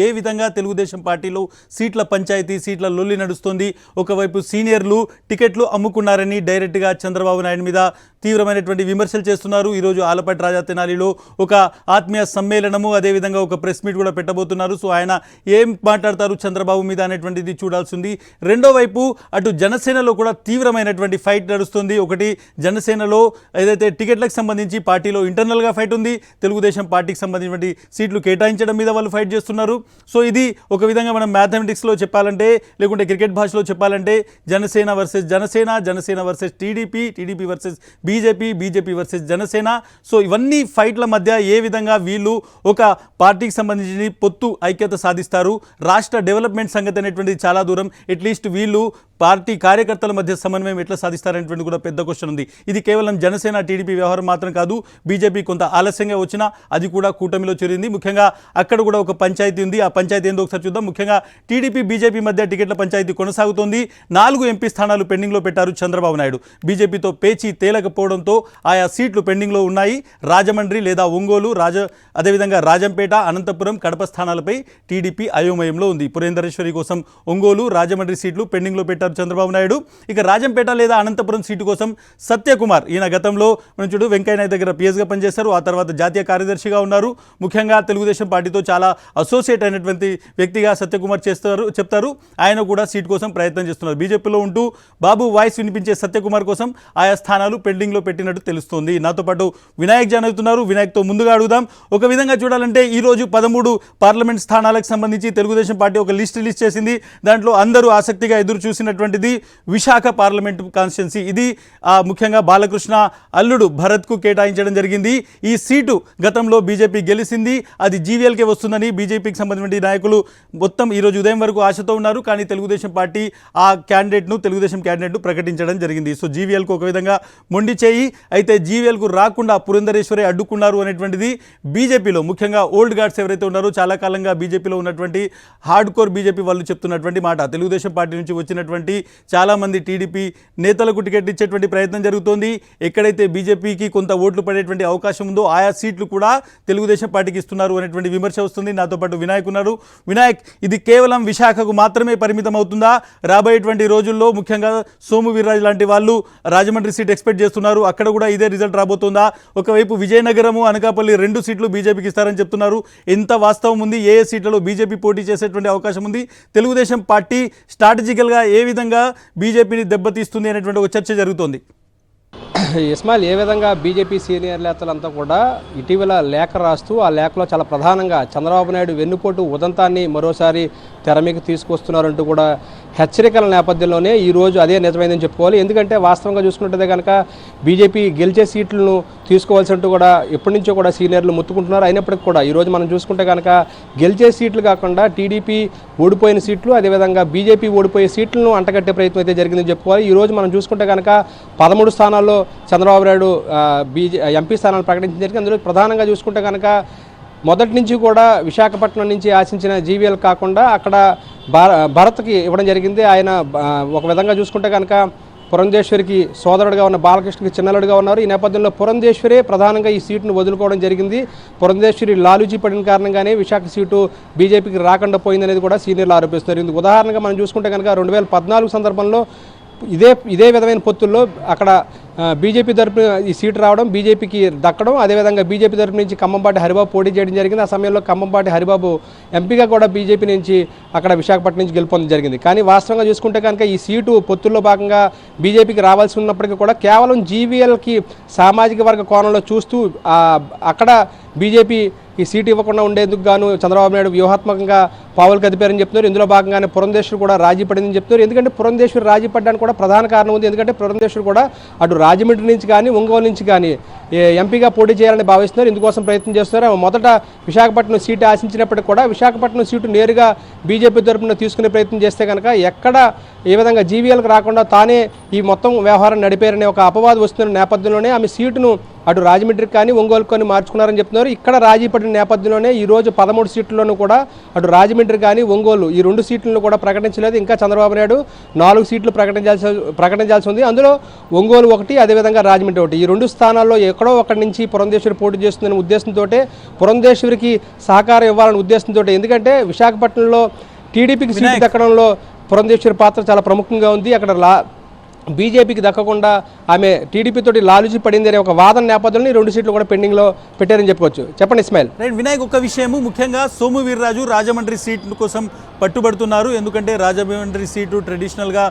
ఏ విధంగా తెలుగుదేశం పార్టీలో సీట్ల పంచాయతీ సీట్ల లొల్లి నడుస్తుంది. ఒకవైపు సీనియర్లు టికెట్లు అమ్ముకున్నారని డైరెక్ట్గా చంద్రబాబు నాయుడు మీద తీవ్రమైనటువంటి విమర్శలు చేస్తున్నారు. ఈరోజు ఆలపాటి రాజా తెనాలిలో ఒక ఆత్మీయ సమ్మేళనము అదేవిధంగా ఒక ప్రెస్ మీట్ కూడా పెట్టబోతున్నారు. సో ఆయన ఏం మాట్లాడతారు చంద్రబాబు మీద అనేటువంటిది చూడాల్సింది. రెండో వైపు అటు జనసేనలో కూడా తీవ్రమైనటువంటి ఫైట్ నడుస్తుంది. ఒకటి జనసేనలో ఏదైతే టికెట్లకు సంబంధించి పార్టీలో ఇంటర్నల్గా ఫైట్ ఉంది. తెలుగుదేశం పార్టీకి సంబంధించినటువంటి సీట్లు కేటాయించడం మీద వాళ్ళు ఫైట్ చేస్తున్నారు. సో ఇది ఒక విధంగా మనం మ్యాథమెటిక్స్లో చెప్పాలంటే లేకుంటే క్రికెట్ భాషలో చెప్పాలంటే Janasena versus Janasena, Janasena versus TDP, TDP versus BJP, BJP versus Janasena. So ఇవన్నీ ఫైట్ల మధ్య ఏ విధంగా వీళ్ళు ఒక పార్టీకి సంబంధించి పొత్తు ఐక్యత సాధిస్తారు, రాష్ట్ర డెవలప్మెంట్ సంగతి అనేటువంటిది చాలా దూరం. అట్లీస్ట్ వీళ్ళు పార్టీ కార్యకర్తల మధ్య సమన్వయం ఎట్లా సాధిస్తారనేటువంటి కూడా పెద్ద క్వశ్చన్ ఉంది. ఇది కేవలం జనసేన టీడీపీ వ్యవహారం మాత్రం కాదు. బీజేపీ కొంత ఆలస్యంగా వచ్చినా అది కూడా కూటమిలో చేరింది. ముఖ్యంగా అక్కడ కూడా ఒక పంచాయతీ ఉంది. ఆ పంచాయతీ ఏందో ఒకసారి చూద్దాం. ముఖ్యంగా టీడీపీ బీజేపీ మధ్య టికెట్ల పంచాయతీ కొనసాగుతోంది. 4 ఎంపీ స్థానాలు పెండింగ్లో పెట్టారు చంద్రబాబు నాయుడు. బీజేపీతో పేచి తేలకపోవడంతో ఆయా సీట్లు పెండింగ్లో ఉన్నాయి. రాజమండ్రి లేదా ఒంగోలు, అదేవిధంగా రాజంపేట, అనంతపురం, కడప స్థానాలపై టీడీపీ అయోమయంలో ఉంది. పురేందరేశ్వరి కోసం ఒంగోలు, రాజమండ్రి సీట్లు పెండింగ్లో పెట్టారు చంద్రబాబు నాయుడు. ఇక రాజంపేట లేదా అనంతపురం సీటు కోసం సత్యకుమార్, ఈయన గతంలో మనం చూడు వెంకయ్య నాయుడు దగ్గర పిఎస్గా పనిచేశారు. ఆ తర్వాత జాతీయ కార్యదర్శిగా ఉన్నారు. ముఖ్యంగా తెలుగుదేశం పార్టీతో చాలా అసోసియేట్ అయినటువంటి వ్యక్తిగా సత్యకుమార్ చెప్తారు. ఆయన కూడా సీట్ కోసం ప్రయత్నం చేస్తున్నారు. బీజేపీలో ఉంటూ బాబు వాయిస్ వినిపించే సత్యకుమార్ కోసం ఆయా స్థానాలు పెండింగ్లో పెట్టినట్టు తెలుస్తోంది. నాతో పాటు వినాయక్ జాయిన్ అవుతున్నారు. వినాయక్తో ముందుగా అడుగుదాం. ఒక విధంగా చూడాలంటే ఈరోజు 13 పార్లమెంట్ స్థానాలకు సంబంధించి తెలుగుదేశం పార్టీ ఒక లిస్ట్ చేసింది. దాంట్లో అందరూ ఆసక్తిగా ఎదురు చూసినటువంటిది విశాఖ పార్లమెంట్ కాన్స్టిట్యున్సీ. ఇది ముఖ్యంగా బాలకృష్ణ అల్లుడు భరత్కు కేటాయించడం జరిగింది. ఈ సీటు గతంలో బీజేపీ గెలిచింది. అది జీవీఎల్కే వస్తుందని బీజేపీకి సంబంధించిన నాయకులు మొత్తం ఈరోజు ఉదయం వరకు ఆశతో ఉన్నారు. కానీ తెలుగుదేశం పార్టీ ఆ తెలుగుదేశం క్యాండిడేట్ను ప్రకటించడం జరిగింది. సో జీవీఎల్కు ఒక విధంగా మొండి చేయి. అయితే జీవీఎల్కు రాకుండా పురంధరేశ్వరి అడ్డుకున్నారు అనేటువంటిది బీజేపీలో ముఖ్యంగా ఓల్డ్ గార్డ్స్ ఎవరైతే ఉన్నారో చాలా కాలంగా బీజేపీలో ఉన్నటువంటి హార్డ్ కోర్ బీజేపీ వాళ్ళు చెప్తున్నటువంటి మాట. తెలుగుదేశం పార్టీ నుంచి వచ్చినటువంటి చాలామంది టీడీపీ నేతలకు టికెట్ ఇచ్చేటువంటి ప్రయత్నం జరుగుతోంది. ఎక్కడైతే బీజేపీకి కొంత ఓట్లు పడేటువంటి అవకాశం ఉందో ఆయా సీట్లు కూడా తెలుగుదేశం పార్టీకి ఇస్తున్నారు అనేటువంటి విమర్శ వస్తుంది. నాతో పాటు వినాయక్ ఉన్నారు. వినాయక్, ఇది కేవలం విశాఖకు మాత్రమే పరిమితం అవుతుందా? రాబోయేటువంటి రోజుల్లో ముఖ్యంగా సోము వీర్రాజు లాంటి వాళ్ళు రాజమండ్రి సీట్ ఎక్స్పెక్ట్ చేస్తున్నారు. అక్కడ కూడా ఇదే రిజల్ట్ రాబోతుందా? ఒకవైపు విజయనగరము, అనకాపల్లి 2 సీట్లు బీజేపీకి ఇస్తారని చెప్తున్నారు. ఎంత వాస్తవం ఉంది? ఏ సీట్లలో బీజేపీ పోటీ చేసేటువంటి అవకాశం ఉంది? తెలుగుదేశం పార్టీ స్ట్రాటజికల్గా ఏ విధంగా బీజేపీని దెబ్బతీస్తుంది అనేటువంటి ఒక చర్చ జరుగుతోంది. ఇస్మాయిల్, ఏ విధంగా బీజేపీ సీనియర్ నేతలంతా కూడా ఇటీవల లేఖ రాస్తూ ఆ లేఖలో చాలా ప్రధానంగా చంద్రబాబు నాయుడు వెన్నుపోటు ఉదంతాన్ని మరోసారి తెర మీకు తీసుకొస్తున్నారంటూ కూడా హెచ్చరికల నేపథ్యంలోనే ఈరోజు అదే నిజమైందని చెప్పుకోవాలి. ఎందుకంటే వాస్తవంగా చూసుకుంటే కనుక బీజేపీ గెలిచే సీట్లను తీసుకోవాల్సినట్టు కూడా ఎప్పటి నుంచో కూడా సీనియర్లు ముత్తుకుంటున్నారు. అయినప్పటికీ కూడా ఈరోజు మనం చూసుకుంటే కనుక గెలిచే సీట్లు కాకుండా టీడీపీ ఓడిపోయిన సీట్లు, అదేవిధంగా బీజేపీ ఓడిపోయే సీట్లను అంటగట్టే ప్రయత్నం అయితే జరిగిందని చెప్పుకోవాలి. ఈరోజు మనం చూసుకుంటే కనుక 13 స్థానాల్లో చంద్రబాబు నాయుడు ఎంపీ స్థానాలు ప్రకటించడం జరిగింది. అందులో ప్రధానంగా చూసుకుంటే కనుక మొదటి నుంచి కూడా విశాఖపట్నం నుంచి ఆశించిన జీవీఎల్ కాకుండా అక్కడ భరత్కి ఇవ్వడం జరిగింది. ఆయన ఒక విధంగా చూసుకుంటే కనుక పురంధేశ్వరికి సోదరుడుగా ఉన్న బాలకృష్ణకి చిన్నలుడుగా ఉన్నారు. ఈ నేపథ్యంలో పురంధేశ్వరే ప్రధానంగా ఈ సీటును వదులుకోవడం జరిగింది. పురంధేశ్వరి లాలూజీ పడిన కారణంగానే విశాఖ సీటు బీజేపీకి రాకుండా పోయిందనేది కూడా సీనియర్లు ఆరోపిస్తున్నారు. ఇందుకు ఉదాహరణగా మనం చూసుకుంటే కనుక 2014 సందర్భంలో ఇదే విధమైన పొత్తుల్లో అక్కడ బీజేపీ తరపున ఈ సీటు రావడం, బీజేపీకి దక్కడం, అదేవిధంగా బీజేపీ తరపు నుంచి ఖమ్మంపాటి హరిబాబు పోటీ చేయడం జరిగింది. ఆ సమయంలో ఖమ్మంపాటి హరిబాబు ఎంపీగా కూడా బీజేపీ నుంచి అక్కడ విశాఖపట్నం నుంచి గెలుపొందడం జరిగింది. కానీ వాస్తవంగా చూసుకుంటే కనుక ఈ సీటు పొత్తుల్లో భాగంగా బీజేపీకి రావాల్సి ఉన్నప్పటికీ కూడా కేవలం జీవీఎల్కి సామాజిక వర్గ కోణంలో చూస్తూ అక్కడ బీజేపీ ఈ సీటు ఇవ్వకుండా ఉండేందుకు గాను చంద్రబాబు నాయుడు వ్యూహాత్మకంగా పావులు కదిపారని చెప్తున్నారు. ఇందులో భాగంగానే పురంధేశ్వరి కూడా రాజీ పడిందని చెప్తున్నారు. ఎందుకంటే పురంధేశ్వరి రాజీ పడడానికి కూడా ప్రధాన కారణం ఉంది. ఎందుకంటే పురంధేశ్వరి కూడా అటు రాజమండ్రి నుంచి కానీ ఒంగోలు నుంచి కానీ ఎంపీగా పోటీ చేయాలని భావిస్తున్నారు. ఇందుకోసం ప్రయత్నం చేస్తున్నారు. మొదట విశాఖపట్నం సీటు ఆశించినప్పటికీ కూడా విశాఖపట్నం సీటు నేరుగా బీజేపీ తరపున తీసుకునే ప్రయత్నం చేస్తే కనుక ఎక్కడ ఏ విధంగా జీవీఎల్కి రాకుండా తానే ఈ మొత్తం వ్యవహారం నడిపారనే ఒక అపవాదు వస్తున్న నేపథ్యంలోనే ఆమె సీటును అటు రాజమండ్రికి కానీ ఒంగోలుకు కానీ మార్చుకున్నారని చెప్తున్నారు. ఇక్కడ రాజీ పడిన నేపథ్యంలోనే ఈరోజు 13 సీట్లలోనూ కూడా అటు రాజమండ్రి రాజమండ్రి కానీ ఒంగోలు ఈ 2 సీట్లను కూడా ప్రకటించలేదు. ఇంకా చంద్రబాబు నాయుడు 4 సీట్లు ప్రకటించాల్సి ఉంది. అందులో ఒంగోలు 1, అదేవిధంగా రాజమండ్రి 1. ఈ 2 స్థానాల్లో ఎక్కడో ఒకటి నుంచి పురంధేశ్వరి పోటీ చేస్తుందనే ఉద్దేశంతో పురంధేశ్వరికి సహకారం ఇవ్వాలనే ఉద్దేశంతో, ఎందుకంటే విశాఖపట్నంలో టీడీపీకి సీటు దక్కడంలో పురంధేశ్వరి పాత్ర చాలా ప్రముఖంగా ఉంది. అక్కడ బీజేపీకి దక్కకుండా ఆమె టీడీపీతోటి లాలుచి పడింది అనే ఒక వాదన నేపథ్యంలో 2 సీట్లు కూడా పెండింగ్లో పెట్టారని చెప్పుకోవచ్చు. చెప్పండి ఇస్మాయిల్. రైట్ వినాయక్, ఒక విషయము ముఖ్యంగా సోము వీర్రాజు రాజమండ్రి సీట్ కోసం పట్టుబడుతున్నారు. ఎందుకంటే రాజమండ్రి సీటు ట్రెడిషనల్గా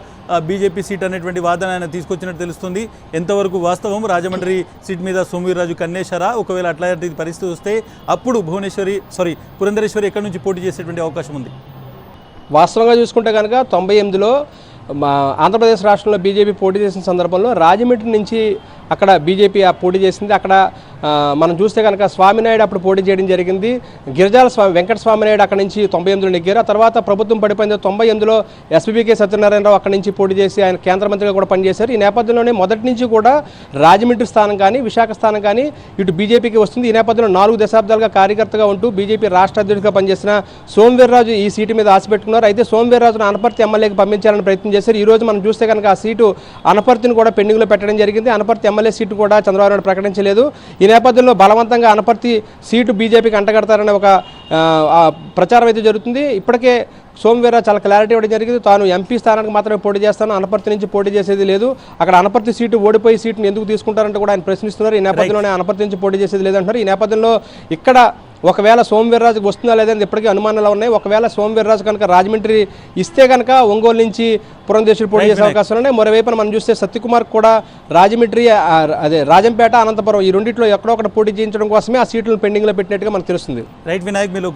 బీజేపీ సీట్ అనేటువంటి వాదన ఆయన తీసుకొచ్చినట్టు తెలుస్తుంది. ఎంతవరకు వాస్తవం? రాజమండ్రి సీట్ మీద సోము వీర్రాజు కన్నేశారా? ఒకవేళ అట్లాంటి పరిస్థితి వస్తే అప్పుడు పురంధరేశ్వరి ఎక్కడి నుంచి పోటీ చేసేటువంటి అవకాశం ఉంది? వాస్తవంగా చూసుకుంటే కనుక 98లో ఆంధ్రప్రదేశ్ రాష్ట్రంలో బీజేపీ పోటీ చేసిన సందర్భంలో రాజమండ్రి నుంచి అక్కడ బీజేపీ పోటీ చేసింది. అక్కడ మనం చూస్తే కనుక స్వామినాయుడు అప్పుడు పోటీ చేయడం జరిగింది. గిరిజాల వెంకట స్వామినాయుడు అక్కడ నుంచి 98లో నెగ్గారు. ఆ తర్వాత ప్రభుత్వం పడిపోయింది. 98లో ఎస్పీకే సత్యనారాయణరావు అక్కడి నుంచి పోటీ చేసి ఆయన కేంద్ర మంత్రిగా కూడా పనిచేశారు. ఈ నేపథ్యంలోనే మొదటి నుంచి కూడా రాజమండ్రి స్థానం కానీ విశాఖ స్థానం కానీ ఇటు బీజేపీకి వస్తుంది. ఈ నేపథ్యంలో 4 దశాబ్దాలుగా కార్యకర్తగా ఉంటూ బీజేపీ రాష్ట్ర అధ్యక్షుడిగా పనిచేసిన సోము వీర్రాజు ఈ సీటు మీద ఆశ పెట్టుకున్నారు. అయితే సోము వీర్రాజును అనపర్తి ఎమ్మెల్యేకి పంపించాలని ప్రయత్నం చేశారు. ఈ రోజు మనం చూస్తే కనుక ఆ సీటు అనపర్తిని కూడా పెండింగ్లో పెట్టడం జరిగింది. అనపర్తి ఎమ్మెల్యే సీటు కూడా చంద్రబాబు నాయుడు ప్రకటించలేదు. ఈ నేపథ్యంలో బలవంతంగా అనపర్తి సీటు బీజేపీకి అంటగడతారనే ఒక ప్రచారం అయితే జరుగుతుంది. ఇప్పటికే సోము వీర్రాజు చాలా క్లారిటీ ఇవ్వడం జరిగింది. తాను ఎంపీ స్థానానికి మాత్రమే పోటీ చేస్తాను, అనపర్తి నుంచి పోటీ చేసేది లేదు. అక్కడ అనపర్తి సీటు ఓడిపోయి సీటును ఎందుకు తీసుకుంటారంటే కూడా ఆయన ప్రశ్నిస్తున్నారు. ఈ నేపథ్యంలోనే అనపర్తి నుంచి పోటీ చేసేది లేదంటున్నారు. ఈ నేపథ్యంలో ఇక్కడ ఒకవేళ సోము వీర్రాజుకి వస్తుందా లేదని ఇప్పటికీ అనుమానాలు ఉన్నాయి. ఒకవేళ సోము వీర్రాజు కనుక రాజమండ్రి ఇస్తే కనుక ఒంగోలు నుంచి పురంధేశ్వరి పోటీ చేసే అవకాశాలు ఉన్నాయి. మరోవైపున మనం చూస్తే సత్యకుమార్ కూడా రాజమండ్రి రాజంపేట అనంతపురం ఈ రెండిట్లో ఎక్కడో ఒకటి పోటీ చేయించడం కోసమే ఆ సీట్లను పెండింగ్లో పెట్టినట్టుగా మనకు తెలుస్తుంది. రైట్ వినాయక్, మీరు